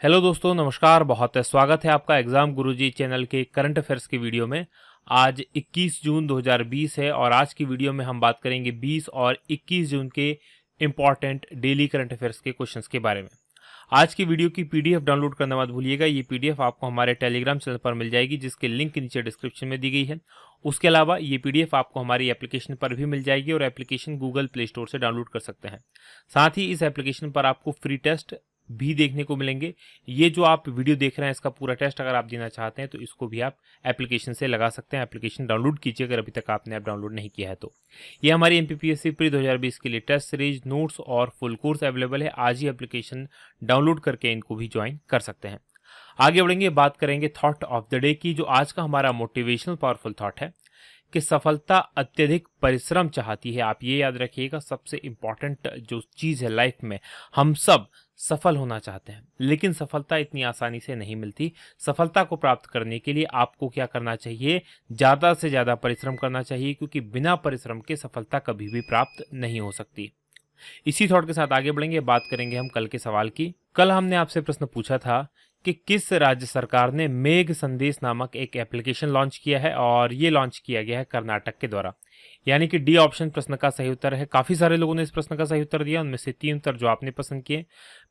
Hello दोस्तों, नमस्कार। बहुत स्वागत है आपका एग्जाम गुरुजी चैनल के करंट अफेयर्स की वीडियो में। आज 21 जून 2020 है और आज की वीडियो में हम बात करेंगे 20 और 21 जून के इम्पॉर्टेंट डेली करंट अफेयर्स के क्वेश्चंस के बारे में। आज की वीडियो की पीडीएफ डाउनलोड करना मत भूलिएगा। ये पीडीएफ आपको हमारे टेलीग्राम चैनल पर मिल जाएगी, जिसके लिंक नीचे डिस्क्रिप्शन में दी गई है। उसके अलावा ये पीडीएफ आपको हमारी एप्लीकेशन पर भी मिल जाएगी और एप्लीकेशन गूगल प्ले स्टोर से डाउनलोड कर सकते हैं। साथ ही इस एप्लीकेशन पर आपको फ्री टेस्ट भी देखने को मिलेंगे। ये जो आप वीडियो देख रहे हैं, इसका पूरा टेस्ट अगर आप देना चाहते हैं तो इसको भी आप एप्लीकेशन से लगा सकते हैं। एप्लीकेशन डाउनलोड कीजिए अगर अभी तक आपने ऐप डाउनलोड नहीं किया है तो। ये हमारी एमपीपीएससी प्री 2020 के लिए टेस्ट सीरीज, नोट्स और फुल कोर्स अवेलेबल है। आज ही एप्लीकेशन डाउनलोड करके इनको भी ज्वाइन कर सकते हैं। आगे बढ़ेंगे, बात करेंगे थॉट ऑफ द डे की। जो आज का हमारा मोटिवेशनल पावरफुल थॉट है कि सफलता अत्यधिक परिश्रम चाहती है। आप ये याद रखिएगा, सबसे इंपॉर्टेंट जो चीज है लाइफ में, हम सब सफल होना चाहते हैं, लेकिन सफलता इतनी आसानी से नहीं मिलती। सफलता को प्राप्त करने के लिए आपको क्या करना चाहिए? ज्यादा से ज्यादा परिश्रम करना चाहिए, क्योंकि बिना परिश्रम के सफलता कभी भी प्राप्त नहीं हो सकती। इसी थॉट के साथ आगे बढ़ेंगे, बात करेंगे हम कल के सवाल की। कल हमने आपसे प्रश्न पूछा था कि किस राज्य सरकार ने मेघ संदेश नामक एक एप्लीकेशन लॉन्च किया है, और ये लॉन्च किया गया है कर्नाटक के द्वारा। यानी कि डी ऑप्शन प्रश्न का सही उत्तर है। काफी सारे लोगों ने इस प्रश्न का सही उत्तर दिया, उनमें से 3 उत्तर जो आपने पसंद किए।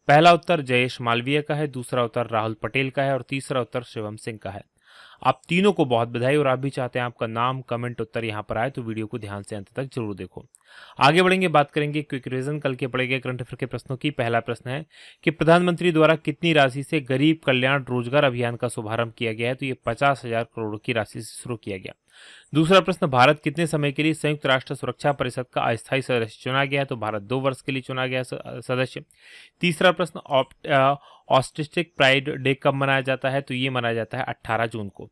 पहला उत्तर जयेश मालवीय का है, दूसरा उत्तर राहुल पटेल का है और तीसरा उत्तर शिवम सिंह का है। आप तीनों को बहुत बधाई। और आप भी चाहते हैं आपका नाम, कमेंट, उत्तर यहाँ पर आए तो वीडियो को ध्यान से अंत तक जरूर देखो। आगे बढ़ेंगे, बात करेंगे क्विक रिवीजन कल के पढ़े गए करंट अफेयर के प्रश्नों की। पहला प्रश्न है कि प्रधानमंत्री द्वारा कितनी राशि से गरीब कल्याण रोजगार अभियान का शुभारंभ किया गया है? तो ये 50,000 करोड़ की राशि से शुरू किया गया। दूसरा प्रश्न, भारत कितने समय के लिए संयुक्त राष्ट्र सुरक्षा परिषद का अस्थायी सदस्य चुना गया है? तो भारत 2 वर्ष के लिए चुना गया सदस्य। तीसरा प्रश्न, ऑस्ट्रिच प्राइड डे कब मनाया जाता है? तो ये मनाया जाता है 18 जून को।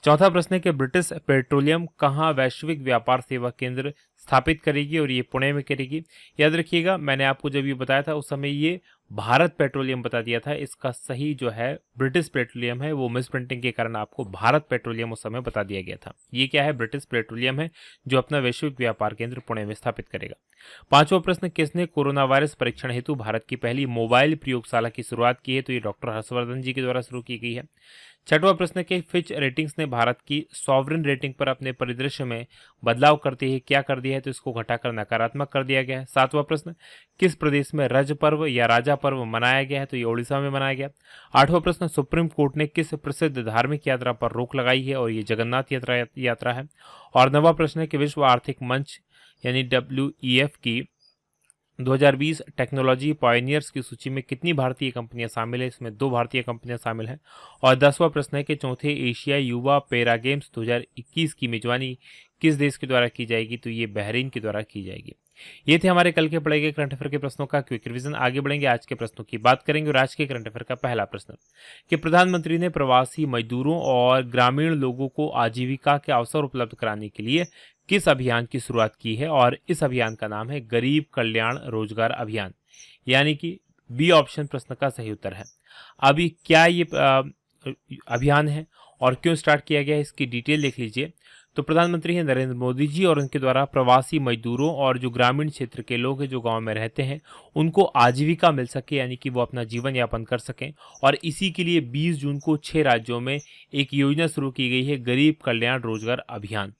चौथा प्रश्न है कि ब्रिटिश पेट्रोलियम कहाँ वैश्विक व्यापार सेवा केंद्र स्थापित करेगी? और ये पुणे में करेगी। याद रखिएगा, मैंने आपको जब ये बताया था उस समय ये भारत पेट्रोलियम बता दिया था। इसका सही जो है ब्रिटिश पेट्रोलियम है, वो मिस प्रिंटिंग के कारण आपको भारत पेट्रोलियम उस समय बता दिया गया था। ये क्या है? ब्रिटिश पेट्रोलियम है, जो अपना वैश्विक व्यापार केंद्र पुणे में स्थापित करेगा। पांचवा प्रश्न, किसने कोरोना वायरस परीक्षण हेतु भारत की पहली मोबाइल प्रयोगशाला की शुरुआत की है? तो ये डॉक्टर हर्षवर्धन जी के द्वारा शुरू की गई है। छठवां प्रश्न कि फिच रेटिंग्स ने भारत की सॉवरेन रेटिंग पर अपने परिदृश्य में बदलाव करते ही क्या कर दिया है? तो इसको घटाकर नकारात्मक कर दिया गया है। सातवां प्रश्न, किस प्रदेश में रज पर्व या राजा पर्व मनाया गया है? तो ये ओडिशा में मनाया गया। आठवां प्रश्न, सुप्रीम कोर्ट ने किस प्रसिद्ध धार्मिक यात्रा पर रोक लगाई है? और ये जगन्नाथ यात्रा है। और नवा प्रश्न है कि विश्व आर्थिक मंच यानी WEF की 2020 टेक्नोलॉजी पायनियर्स की सूची में कितनी भारतीय कंपनियां शामिल है? इसमें 2 भारतीय कंपनियां शामिल हैं। और 10वां प्रश्न है कि चौथे एशियाई युवा पैरा गेम्स 2021 की मेजबानी किस देश के द्वारा की जाएगी? तो ये बहरीन के द्वारा की जाएगी। ये थे हमारे कल के पढ़े गए करंट अफेयर के प्रश्नों का क्विक रिवीजन। आगे बढ़ेंगे, आज के प्रश्नों की बात करेंगे। और आज के करंट अफेयर का पहला प्रश्न कि प्रधानमंत्री ने प्रवासी मजदूरों और ग्रामीण लोगों को आजीविका के अवसर उपलब्ध कराने के लिए किस अभियान की शुरुआत की है? और इस अभियान का नाम है गरीब कल्याण रोजगार अभियान, यानी कि बी ऑप्शन प्रश्न का सही उत्तर है। अभी क्या ये अभियान है और क्यों स्टार्ट किया गया है, इसकी डिटेल देख लीजिए। तो प्रधानमंत्री हैं नरेंद्र मोदी जी, और उनके द्वारा प्रवासी मजदूरों और जो ग्रामीण क्षेत्र के लोग हैं, जो गांव में रहते हैं, उनको आजीविका मिल सके, यानी कि वो अपना जीवन यापन कर सकें। और इसी के लिए 20 जून को 6 राज्यों में एक योजना शुरू की गई है, गरीब कल्याण रोजगार अभियान।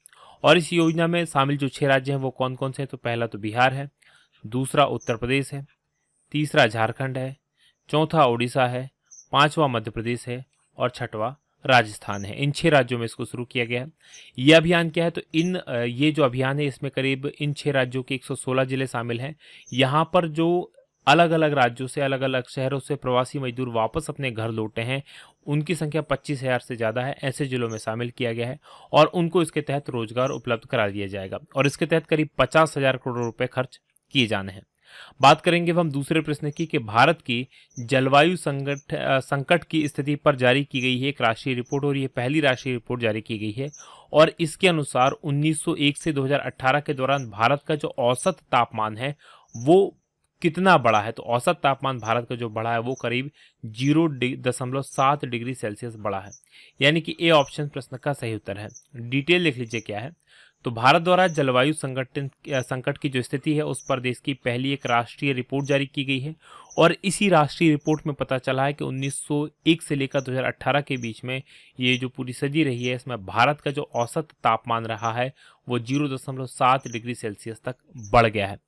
और इस योजना में शामिल जो 6 राज्य हैं वो कौन कौन से हैं? तो पहला तो बिहार है, दूसरा उत्तर प्रदेश है, तीसरा झारखंड है, चौथा उड़ीसा है, पांचवा मध्य प्रदेश है और छठवां राजस्थान है। इन 6 राज्यों में इसको शुरू किया गया है। यह अभियान क्या है? तो ये जो अभियान है, इसमें करीब इन 6 राज्यों के 116 जिले शामिल हैं। यहाँ पर जो अलग अलग राज्यों से, अलग अलग शहरों से प्रवासी मजदूर वापस अपने घर लौटे हैं, उनकी संख्या 25,000 से ज़्यादा है। ऐसे जिलों में शामिल किया गया है और उनको इसके तहत रोजगार उपलब्ध करा दिया जाएगा। और इसके तहत करीब 50,000 करोड़ रुपए खर्च किए जाने हैं। बात करेंगे हम दूसरे प्रश्न की कि भारत की जलवायु संकट की स्थिति पर जारी की गई है एक राष्ट्रीय रिपोर्ट, और ये पहली राष्ट्रीय रिपोर्ट जारी की गई है। और इसके अनुसार 1901 से 2018 के दौरान भारत का जो औसत तापमान है वो कितना बढ़ा है? तो औसत तापमान भारत का जो बढ़ा है वो करीब 0.7 डिग्री सेल्सियस बढ़ा है, यानी कि ए ऑप्शन प्रश्न का सही उत्तर है। डिटेल लिख लीजिए क्या है। तो भारत द्वारा जलवायु संकट की जो स्थिति है उस पर देश की पहली एक राष्ट्रीय रिपोर्ट जारी की गई है और इसी राष्ट्रीय रिपोर्ट में पता चला है कि 1901 से लेकर 2018 के बीच में ये जो पूरी सदी रही है इसमें भारत का जो औसत तापमान रहा है वो 0.7 डिग्री सेल्सियस तक बढ़ गया है।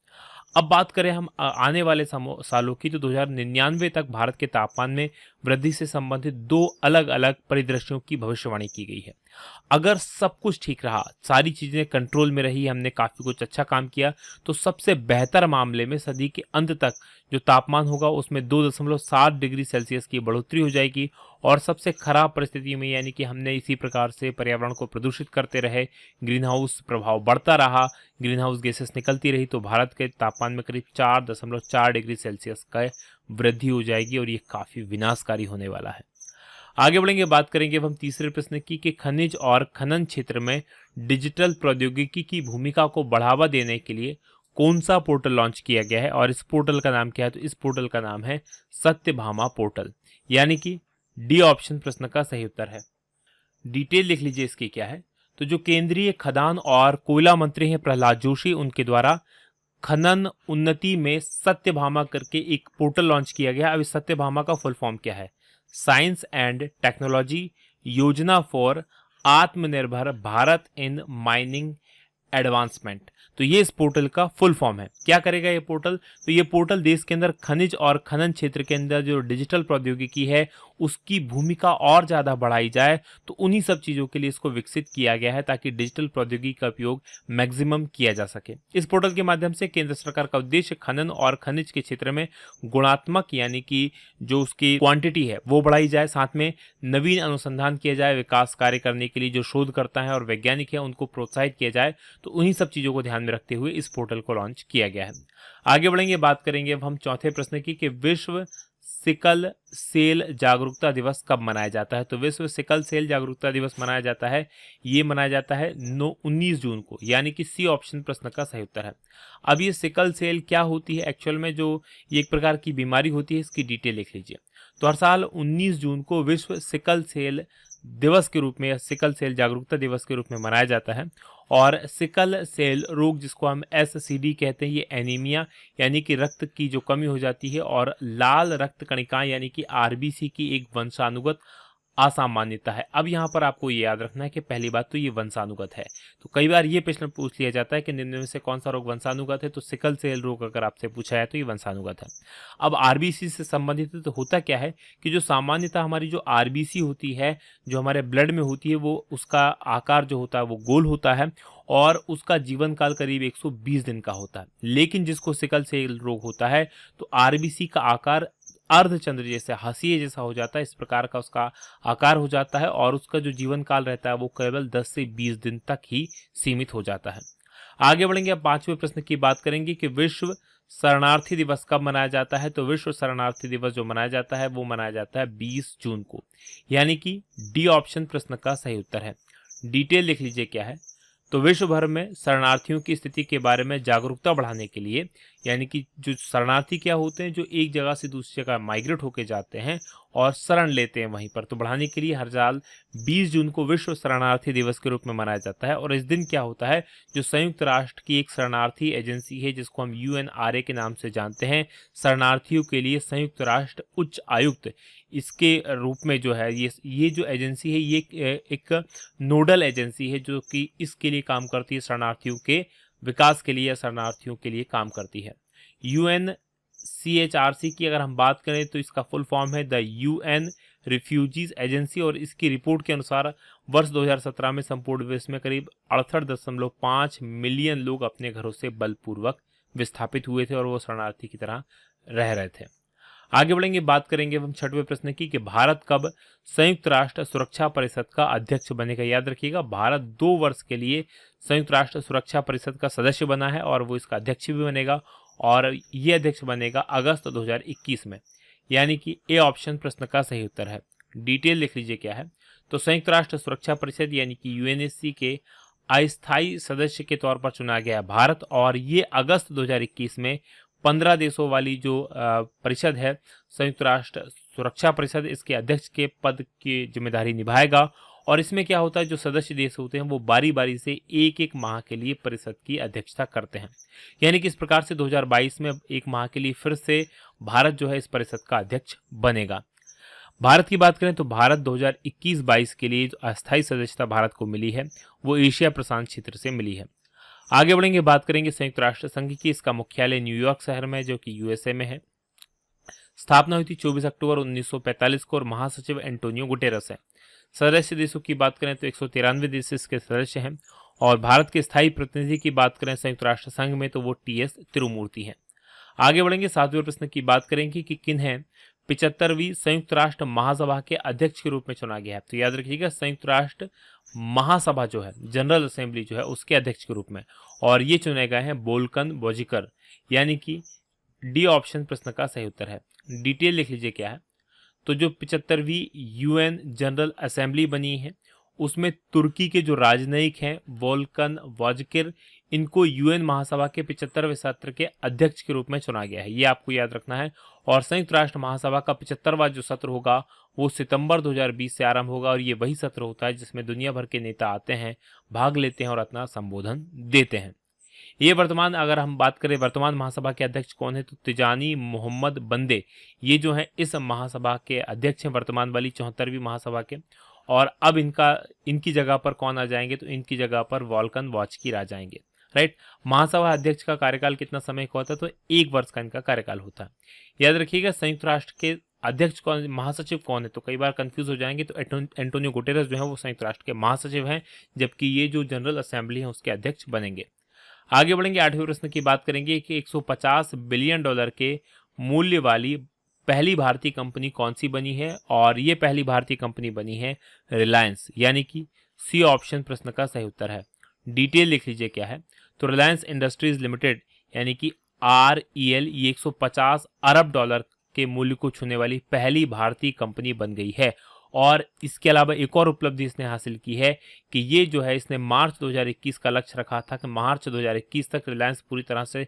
अब बात करें हम आने वाले सालों की, तो 2099 तक भारत के तापमान में वृद्धि से संबंधित दो अलग अलग परिदृश्यों की भविष्यवाणी की गई है। अगर सब कुछ ठीक रहा, सारी चीजें कंट्रोल में रही, हमने काफी कुछ अच्छा काम किया, तो सबसे बेहतर मामले में सदी के अंत तक जो तापमान होगा उसमें 2.7 डिग्री सेल्सियस की बढ़ोतरी हो जाएगी। और सबसे खराब परिस्थिति में, यानी कि हमने इसी प्रकार से पर्यावरण को प्रदूषित करते रहे, ग्रीन हाउस प्रभाव बढ़ता रहा, ग्रीन हाउस गैसेस निकलती रही, तो भारत के तापमान में करीब 4.4 डिग्री सेल्सियस का वृद्धि हो जाएगी और ये काफी विनाशकारी होने वाला है। आगे बढ़ेंगे, बात करेंगे अब हम तीसरे प्रश्न की कि खनिज और खनन क्षेत्र में डिजिटल प्रौद्योगिकी की भूमिका को बढ़ावा देने के लिए कौन सा पोर्टल लॉन्च किया गया है और इस पोर्टल का नाम क्या है। तो इस पोर्टल का नाम है सत्यभामा पोर्टल, यानी कि डी ऑप्शन प्रश्न का सही उत्तर है। डिटेल लिख लीजिए इसकी क्या है। तो जो केंद्रीय खदान और कोयला मंत्री हैं प्रहलाद जोशी, उनके द्वारा खनन उन्नति में सत्यभामा करके एक पोर्टल लॉन्च किया गया। अब इस सत्यभामा का फुल फॉर्म क्या है? साइंस एंड टेक्नोलॉजी योजना फॉर आत्मनिर्भर भारत इन माइनिंग एडवांसमेंट। तो ये इस पोर्टल का फुल फॉर्म है। क्या करेगा ये पोर्टल? तो ये पोर्टल देश के अंदर खनिज और खनन क्षेत्र के अंदर जो डिजिटल प्रौद्योगिकी है उसकी भूमिका और ज्यादा बढ़ाई जाए। तो उन्हीं सब चीजों के लिए इसको विकसित किया गया है ताकि डिजिटल प्रौद्योगिकी का उपयोग मैक्सिमम किया जा सके। इस पोर्टल के माध्यम से केंद्र सरकार का उद्देश्य खनन और खनिज के क्षेत्र में गुणात्मक, यानी कि जो उसकी क्वांटिटी है वो बढ़ाई जाए, साथ में नवीन अनुसंधान किया जाए, विकास कार्य करने के लिए जो शोधकर्ता है और वैज्ञानिक है उनको प्रोत्साहित किया जाए। तो उन्हीं सब चीजों को ध्यान में रखते हुए इस पोर्टल को लॉन्च किया गया है। आगे बढ़ेंगे, बात करेंगे अब हम चौथे प्रश्न की कि विश्व सिकल सेल जागरूकता दिवस कब मनाया जाता है। तो विश्व सिकल सेल जागरूकता दिवस मनाया जाता है, ये मनाया जाता है 19 जून को, यानी कि सी ऑप्शन प्रश्न का सही उत्तर है। अब ये सिकल सेल क्या होती है एक्चुअल में? जो ये एक प्रकार की बीमारी होती है, इसकी डिटेल लिख लीजिए। तो हर साल 19 जून को विश्व सिकल सेल दिवस के रूप में या सिकल सेल जागरूकता दिवस के रूप में मनाया जाता है। और सिकल सेल रोग, जिसको हम SCD कहते हैं, ये एनीमिया यानी कि रक्त की जो कमी हो जाती है और लाल रक्त कणिकाएं यानी कि RBC की एक वंशानुगत असामान्यता है। अब यहाँ पर आपको ये याद रखना है कि पहली बात तो ये वंशानुगत है। तो कई बार ये प्रश्न पूछ लिया जाता है कि निम्न में से कौन सा रोग वंशानुगत है। तो सिकल सेल रोग अगर आपसे पूछा है तो ये वंशानुगत है। अब RBC से संबंधित है, तो होता क्या है कि जो सामान्यतः हमारी जो RBC होती है, जो हमारे ब्लड में होती है, वो उसका आकार जो होता है वो गोल होता है और उसका जीवन काल करीब 120 दिन का होता है। लेकिन जिसको सिकल सेल रोग होता है तो RBC का आकार अर्धचंद्र जैसे, हाशिए जैसा हो जाता है, इस प्रकार का उसका आकार हो जाता है और उसका जो जीवन काल रहता है वो केवल 10 से 20 दिन तक ही सीमित हो जाता है। आगे बढ़ेंगे, अब पांचवें प्रश्न की बात करेंगे कि विश्व शरणार्थी दिवस कब मनाया जाता है। तो विश्व शरणार्थी दिवस जो मनाया जाता है वो मनाया जाता है 20 जून को, यानी कि डी ऑप्शन प्रश्न का सही उत्तर है। डिटेल लिख लीजिए क्या है। तो विश्व भर में शरणार्थियों की स्थिति के बारे में जागरूकता बढ़ाने के लिए, यानी कि जो शरणार्थी क्या होते हैं, जो एक जगह से दूसरी जगह माइग्रेट होके जाते हैं और शरण लेते हैं वहीं पर, तो बढ़ाने के लिए हर साल 20 जून को विश्व शरणार्थी दिवस के रूप में मनाया जाता है। और इस दिन क्या होता है, जो संयुक्त राष्ट्र की एक शरणार्थी एजेंसी है जिसको हम UNRA के नाम से जानते हैं, शरणार्थियों के लिए संयुक्त राष्ट्र उच्च आयुक्त, इसके रूप में जो है ये जो एजेंसी है ये एक नोडल एजेंसी है जो कि इसके लिए काम करती है, शरणार्थियों के विकास के लिए या शरणार्थियों के लिए काम करती है। UNCHRC की अगर हम बात करें तो इसका फुल फॉर्म है द UN रिफ्यूजीज एजेंसी और इसकी रिपोर्ट के अनुसार वर्ष 2017 में संपूर्ण विश्व में करीब 68.5 मिलियन लोग अपने घरों से बलपूर्वक विस्थापित हुए थे और वो शरणार्थी की तरह रह रहे थे। आगे बढ़ेंगे, बात करेंगे हम छठवें प्रश्न की कि भारत कब संयुक्त राष्ट्र सुरक्षा परिषद का अध्यक्ष बनेगा। याद रखिएगा, भारत 2 वर्ष के लिए संयुक्त राष्ट्र सुरक्षा परिषद का सदस्य बना है और वो इसका अध्यक्ष भी बनेगा और ये अध्यक्ष बनेगा अगस्त 2021 में, यानी कि ए ऑप्शन प्रश्न का सही उत्तर है। डिटेल लिख लीजिए क्या है। तो संयुक्त राष्ट्र सुरक्षा परिषद यानी कि UNSC के अस्थायी सदस्य के तौर पर चुना गया भारत और ये अगस्त 2021 में 15 देशों वाली जो परिषद है संयुक्त राष्ट्र सुरक्षा परिषद, इसके अध्यक्ष के पद की जिम्मेदारी निभाएगा और इसमें क्या होता है, जो सदस्य देश होते हैं वो बारी बारी से एक एक माह के लिए परिषद की अध्यक्षता करते हैं। यानी कि इस प्रकार से 2022 में अब एक माह के लिए फिर से भारत जो है इस परिषद का अध्यक्ष बनेगा। भारत की बात करें तो भारत 2021-22 के लिए जो अस्थायी सदस्यता भारत को मिली है वो एशिया प्रशांत क्षेत्र से मिली है। आगे बढ़ेंगे, बात करेंगे संयुक्त राष्ट्र संघ की। इसका मुख्यालय न्यूयॉर्क शहर में है जो कि यूएसए में है। स्थापना हुई थी 24 अक्टूबर 1945 को और महासचिव एंटोनियो गुटेरस है। सदस्य देशों की बात करें तो 193 देश इसके सदस्य हैं और भारत के स्थायी प्रतिनिधि की बात करें संयुक्त राष्ट्र संघ में तो वो टीएस तिरुमूर्ति हैं। आगे बढ़ेंगे, 7वें प्रश्न की बात करेंगे कि किन्हें 75वीं संयुक्त राष्ट्र महासभा के अध्यक्ष के रूप में चुना गया है। तो याद रखिएगा, संयुक्त राष्ट्र महासभा जो है, जनरल असेंबली जो है, उसके अध्यक्ष के रूप में, और ये चुने गए हैं वोल्कन बोजिकर, यानी कि डी ऑप्शन प्रश्न का सही उत्तर है। डिटेल लिख लीजिए क्या है। तो जो 75वीं यूएन जनरल असेंबली बनी है उसमें तुर्की के जो राजनयिक हैं वोल्कन बोजिकर, इनको यूएन महासभा के 75वें सत्र के अध्यक्ष के रूप में चुना गया है, ये आपको याद रखना है। और संयुक्त राष्ट्र महासभा का 75वां जो सत्र होगा वो सितंबर 2020 से आरंभ होगा और ये वही सत्र होता है जिसमें दुनिया भर के नेता आते हैं, भाग लेते हैं और अपना संबोधन देते हैं। ये वर्तमान, अगर हम बात करें वर्तमान महासभा के अध्यक्ष कौन है तो तिजानी मोहम्मद बंदे, ये जो है इस महासभा के अध्यक्ष हैं, वर्तमान वाली 74वीं महासभा के। और अब इनकी जगह पर कौन आ जाएंगे तो इनकी जगह पर वोल्कन बोजिकर आ जाएंगे। राइट। महासभा अध्यक्ष का कार्यकाल कितना समय का होता है तो 1 वर्ष का इनका कार्यकाल होता है। याद रखिएगा, संयुक्त राष्ट्र के अध्यक्ष कौन, महासचिव कौन है, तो कई बार कंफ्यूज हो जाएंगे। तो एंटोनियो गुटेरस जो है वो संयुक्त राष्ट्र के महासचिव हैं, जबकि ये जो जनरल असेंबली है उसके अध्यक्ष बनेंगे। आगे बढ़ेंगे, 8वें प्रश्न की बात करेंगे कि 150 बिलियन डॉलर के मूल्य वाली पहली भारतीय कंपनी कौन सी बनी है, और ये पहली भारतीय कंपनी बनी है रिलायंस, यानी कि सी ऑप्शन प्रश्न का सही उत्तर है। डिटेल लिख लीजिए क्या है। तो रिलायंस इंडस्ट्रीज लिमिटेड यानी कि REL, ये 150 अरब डॉलर के मूल्य को छूने वाली पहली भारतीय कंपनी बन गई है। और इसके अलावा एक और उपलब्धि इसने हासिल की है कि ये जो है इसने मार्च 2021 का लक्ष्य रखा था कि मार्च 2021 तक रिलायंस पूरी तरह से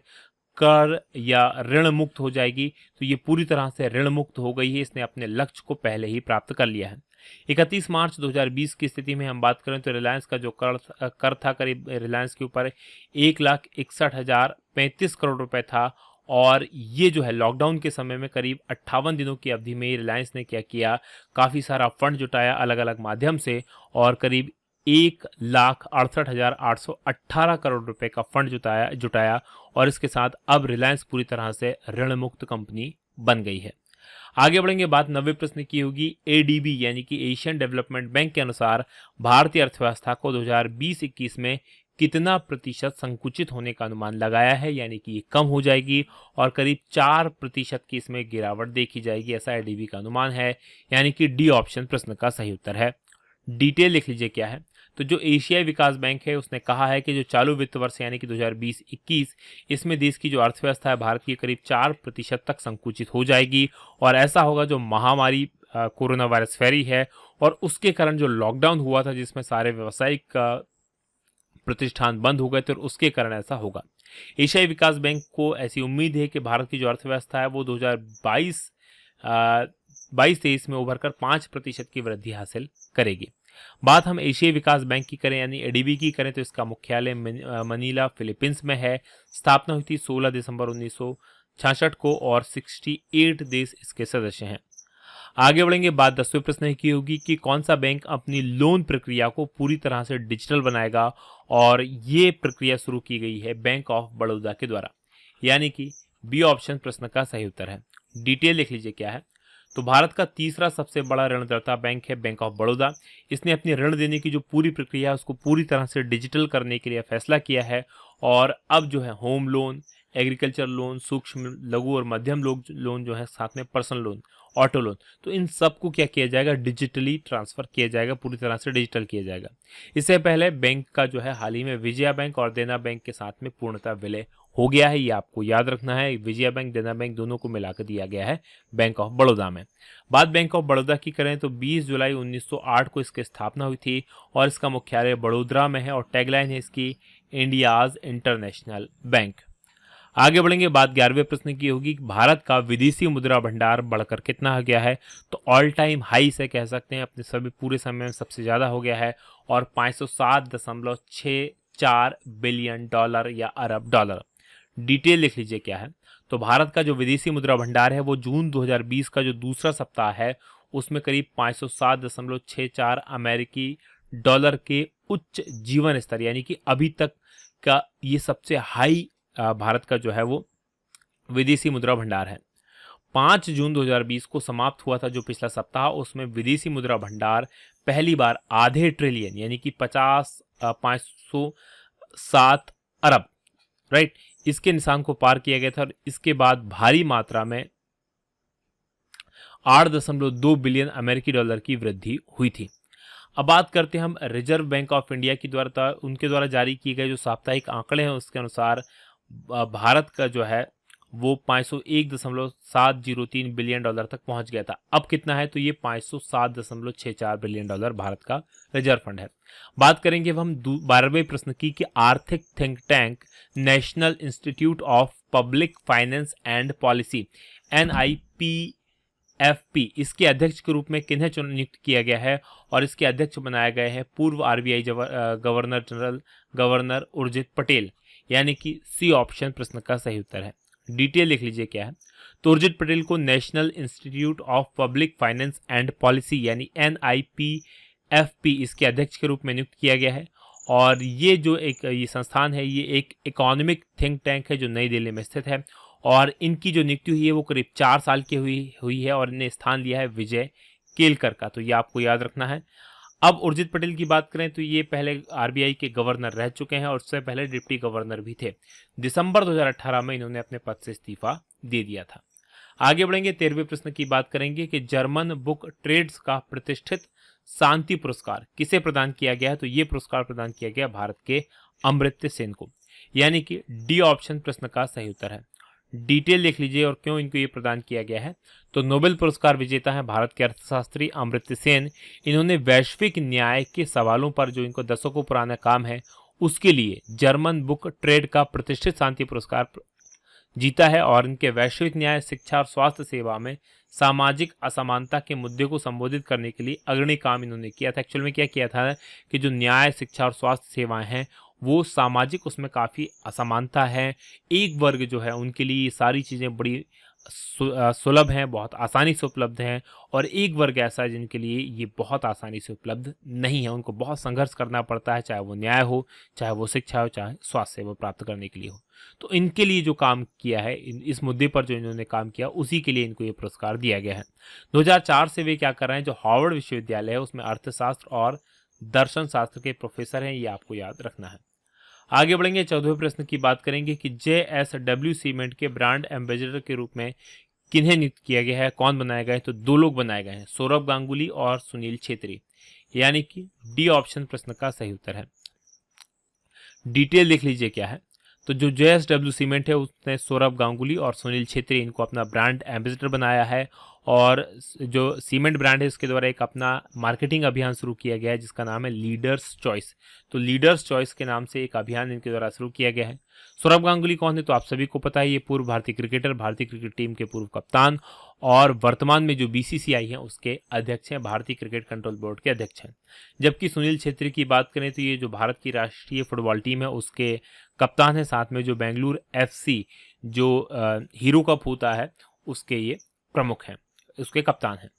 कर या ऋण मुक्त हो जाएगी। तो ये पूरी तरह से ऋण मुक्त हो गई है, इसने अपने लक्ष्य को पहले ही प्राप्त कर लिया है। 31 मार्च 2020 की स्थिति में हम बात करें तो रिलायंस का जो कर था करीब रिलायंस के ऊपर 1,61,035 करोड़ रुपए था। और ये जो है लॉकडाउन के समय में करीब 58 दिनों की अवधि में रिलायंस ने क्या किया, काफ़ी सारा फंड जुटाया अलग अलग माध्यम से और करीब 1,68,818 करोड़ रुपए का फंड जुटाया और इसके साथ अब रिलायंस पूरी तरह से ऋण मुक्त कंपनी बन गई है। आगे बढ़ेंगे, बात 90 प्रश्न की होगी। ADB यानी कि एशियन डेवलपमेंट बैंक के अनुसार भारतीय अर्थव्यवस्था को 2020-21 में कितना प्रतिशत संकुचित होने का अनुमान लगाया है, यानी कि ये कम हो जाएगी और करीब 4% की इसमें गिरावट देखी जाएगी, ऐसा ADB का अनुमान है, यानी कि डी ऑप्शन प्रश्न का सही उत्तर है। डिटेल लिख लीजिए क्या है। तो जो एशियाई विकास बैंक है उसने कहा है कि जो चालू वित्त वर्ष यानी कि 2020-21 इसमें देश की जो अर्थव्यवस्था है भारत की करीब 4% तक संकुचित हो जाएगी। और ऐसा होगा जो महामारी कोरोना वायरस फैली है और उसके कारण जो लॉकडाउन हुआ था जिसमें सारे व्यावसायिक प्रतिष्ठान बंद हो गए थे और उसके कारण ऐसा होगा। एशियाई विकास बैंक को ऐसी उम्मीद है कि भारत की जो अर्थव्यवस्था है वो 2022-23 में उभरकर 5% की वृद्धि हासिल करेगी। बात हम एशियाई विकास बैंक की करें यानी ADB की करें तो इसका मुख्यालय मनीला फिलीपींस में है। स्थापना हुई थी 16 दिसंबर 1966 को और 68 देश इसके सदस्य हैं। आगे बढ़ेंगे, बात 10वें प्रश्न की होगी कि कौन सा बैंक अपनी लोन प्रक्रिया को पूरी तरह से डिजिटल बनाएगा, और ये प्रक्रिया शुरू की गई है बैंक ऑफ बड़ौदा के द्वारा, यानी कि बी ऑप्शन प्रश्न का सही उत्तर है। डिटेल लिख लीजिए क्या है। तो भारत का तीसरा सबसे बड़ा ऋणदाता बैंक है बैंक ऑफ बड़ौदा। इसने अपनी ऋण देने की जो पूरी प्रक्रिया है उसको पूरी तरह से डिजिटल करने के लिए फैसला किया है और अब जो है होम लोन, एग्रीकल्चर लोन, सूक्ष्म लघु और मध्यम लोन जो है, साथ में पर्सनल लोन, ऑटो लोन, तो इन सबको क्या किया जाएगा, डिजिटली ट्रांसफर किया जाएगा, पूरी तरह से डिजिटल किया जाएगा। इससे पहले बैंक का जो है हाल ही में विजया बैंक और देना बैंक के साथ में पूर्णतः विलय हो गया है, ये आपको याद रखना है। विजया बैंक, देना बैंक दोनों को मिलाकर दिया गया है बैंक ऑफ बड़ौदा में। बात बैंक ऑफ बड़ौदा की करें तो 20 जुलाई 1908 को इसकी स्थापना हुई थी और इसका मुख्यालय बड़ोदरा में है और टैगलाइन है इसकी इंडियाज इंटरनेशनल बैंक। आगे बढ़ेंगे, बात 11वें प्रश्न की होगी, भारत का विदेशी मुद्रा भंडार बढ़कर कितना हो गया है? तो ऑल टाइम हाई से कह सकते हैं, अपने सभी पूरे समय में सबसे ज़्यादा हो गया है और 507.64 बिलियन डॉलर या अरब डॉलर। डिटेल लिख लीजिए क्या है। तो भारत का जो विदेशी मुद्रा भंडार है वो जून 2020 का जो दूसरा सप्ताह है उसमें करीब 507.64 अमेरिकी डॉलर के उच्च जीवन स्तर, यानी कि अभी तक का ये सबसे हाई भारत का जो है वो विदेशी मुद्रा भंडार है। 5 जून 2020 को समाप्त हुआ था जो पिछला सप्ताह, उसमें विदेशी मुद्रा भंडार पहली बार आधे ट्रिलियन यानी कि 507 अरब, राइट, इसके निशान को पार किया गया था और इसके बाद भारी मात्रा में 8.2 बिलियन अमेरिकी डॉलर की वृद्धि हुई थी। अब बात करते हैं हम रिजर्व बैंक ऑफ इंडिया की उनके द्वारा जारी किए गए जो साप्ताहिक आंकड़े हैं उसके अनुसार भारत का जो है वो 501.703 बिलियन डॉलर तक पहुंच गया था। अब कितना है? तो ये 507.64 बिलियन डॉलर भारत का रिजर्व फंड है। बात करेंगे अब हम 12वें प्रश्न की कि आर्थिक think tank national institute of public finance and policy NIPFP इसके अध्यक्ष के रूप में किन्हें नियुक्त किया गया है? और इसके अध्यक्ष बनाए गए हैं पूर्व RBI governor general governor Urjit Patel, यानी कि सी ऑप्शन प्रश्न का सही उत्तर है। डिटेल लिख लीजिए क्या है। तो उर्जित पटेल को national institute of public finance and policy यानी NIPFP इसके अध्यक्ष के रूप में नियुक्त किया गया है और ये जो ये संस्थान है ये एक इकोनॉमिक थिंक टैंक है जो नई दिल्ली में स्थित है और इनकी जो नियुक्ति हुई है वो करीब 4 साल की हुई है और इन्हें स्थान लिया है विजय केलकर का, तो ये आपको याद रखना है। अब उर्जित पटेल की बात करें तो ये पहले RBI के गवर्नर रह चुके हैं और उससे पहले डिप्टी गवर्नर भी थे। दिसंबर 2018 में इन्होंने अपने पद से इस्तीफा दे दिया था। आगे बढ़ेंगे, 13वें प्रश्न की बात करेंगे कि जर्मन बुक ट्रेड्स का प्रतिष्ठित शांति पुरस्कार किसे प्रदान किया गया है? तो ये पुरस्कार प्रदान किया गया भारत के अमर्त्य सेन को, यानी कि डी ऑप्शन प्रश्न का सही उत्तर है। डिटेल लिख लीजिए और क्यों इनको ये प्रदान किया गया है। तो नोबेल पुरस्कार विजेता है भारत के अर्थशास्त्री अमर्त्य सेन। इन्होंने वैश्विक न्याय के सवालों पर जो इनको दशकों पुराना काम है उसके लिए जर्मन बुक ट्रेड का प्रतिष्ठित शांति पुरस्कार जीता है और इनके वैश्विक न्याय, शिक्षा और स्वास्थ्य सेवा में सामाजिक असमानता के मुद्दे को संबोधित करने के लिए अग्रणी काम इन्होंने किया था। एक्चुअल में क्या किया था कि जो न्याय, शिक्षा और स्वास्थ्य सेवाएं हैं वो सामाजिक उसमें काफ़ी असमानता है, एक वर्ग जो है उनके लिए ये सारी चीज़ें बड़ी सुलभ हैं, बहुत आसानी से उपलब्ध हैं और एक वर्ग ऐसा है जिनके लिए ये बहुत आसानी से उपलब्ध नहीं है, उनको बहुत संघर्ष करना पड़ता है, चाहे वो न्याय हो, चाहे वो शिक्षा हो, चाहे स्वास्थ्य सेवा प्राप्त करने के लिए हो। तो इनके लिए जो काम किया है, इस मुद्दे पर जो इन्होंने काम किया उसी के लिए इनको ये पुरस्कार दिया गया है। 2004 से वे क्या कर रहे हैं, जो हार्वर्ड विश्वविद्यालय है उसमें अर्थशास्त्र और दर्शन शास्त्र के प्रोफेसर हैं, ये आपको याद रखना है। आगे बढ़ेंगे, 14वें प्रश्न की बात करेंगे कि JSW सीमेंट के ब्रांड एम्बेसडर के रूप में किन्हें नियुक्त किया गया है, कौन बनाए गए? तो 2 लोग बनाए गए हैं, सौरभ गांगुली और सुनील छेत्री, यानी कि डी ऑप्शन प्रश्न का सही उत्तर है। डिटेल लिख लीजिए क्या है। तो जो JSW सीमेंट है उसने सौरभ गांगुली और सुनील छेत्री इनको अपना ब्रांड एम्बेसडर बनाया है और जो सीमेंट ब्रांड है इसके द्वारा एक अपना मार्केटिंग अभियान शुरू किया गया है जिसका नाम है लीडर्स चॉइस। तो लीडर्स चॉइस के नाम से एक अभियान इनके द्वारा शुरू किया गया है। सौरभ गांगुली कौन है? तो आप सभी को पता है, ये पूर्व भारतीय क्रिकेटर, भारतीय क्रिकेट टीम के पूर्व कप्तान और वर्तमान में जो BCCI है उसके अध्यक्ष हैं, भारतीय क्रिकेट कंट्रोल बोर्ड के अध्यक्ष हैं। जबकि सुनील छेत्री की बात करें तो ये जो भारत की राष्ट्रीय फुटबॉल टीम है उसके कप्तान है, साथ में जो बेंगलुरु FC जो हीरो कप होता है उसके ये प्रमुख हैं, उसके कप्तान हैं।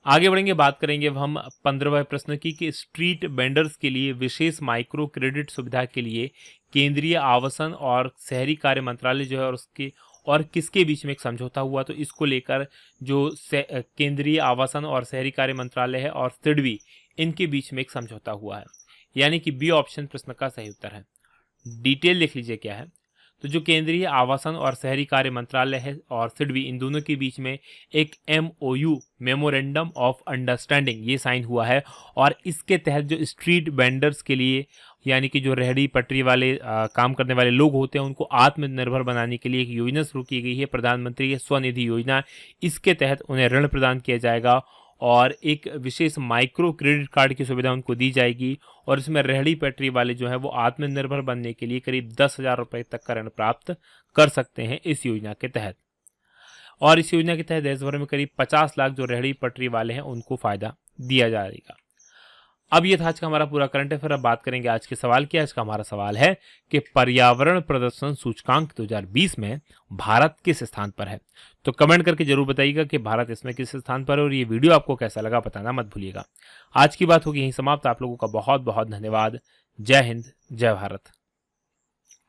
आगे बढ़ेंगे, बात करेंगे अब हम 15वें प्रश्न की कि स्ट्रीट वेंडर्स के लिए विशेष माइक्रो क्रेडिट सुविधा के लिए केंद्रीय आवासन और शहरी कार्य मंत्रालय जो है और उसके और किसके बीच में एक समझौता हुआ। तो इसको लेकर जो केंद्रीय आवासन और शहरी कार्य मंत्रालय है और सिडबी इनके बीच में एक समझौता हुआ है, यानी कि बी ऑप्शन प्रश्न का सही उत्तर है। डिटेल लिख लीजिए क्या है। तो जो केंद्रीय आवासन और शहरी कार्य मंत्रालय है और सिडबी इन दोनों के बीच में एक MOU मेमोरेंडम ऑफ अंडरस्टैंडिंग ये साइन हुआ है और इसके तहत जो स्ट्रीट वेंडर्स के लिए यानी कि जो रेहड़ी पटरी वाले काम करने वाले लोग होते हैं उनको आत्मनिर्भर बनाने के लिए एक योजना शुरू की गई है, प्रधानमंत्री स्वनिधि योजना। इसके तहत उन्हें ऋण प्रदान किया जाएगा और एक विशेष माइक्रो क्रेडिट कार्ड की सुविधा उनको दी जाएगी और इसमें रेहड़ी पटरी वाले जो है वो आत्मनिर्भर बनने के लिए करीब 10,000 रुपये तक का ऋण प्राप्त कर सकते हैं इस योजना के तहत। और इस योजना के तहत देश भर में करीब 50 लाख जो रेहड़ी पटरी वाले हैं उनको फायदा दिया जाएगा। अब ये था आज का हमारा पूरा करंट अफेयर। अब बात करेंगे आज के सवाल की। आज का हमारा सवाल है कि पर्यावरण प्रदर्शन सूचकांक 2020 में भारत किस स्थान पर है। तो कमेंट करके जरूर बताइएगा कि भारत इसमें किस स्थान पर है और ये वीडियो आपको कैसा लगा बताना मत भूलिएगा। आज की बात होगी यहीं समाप्त। आप लोगों का बहुत बहुत धन्यवाद। जय हिंद, जय भारत।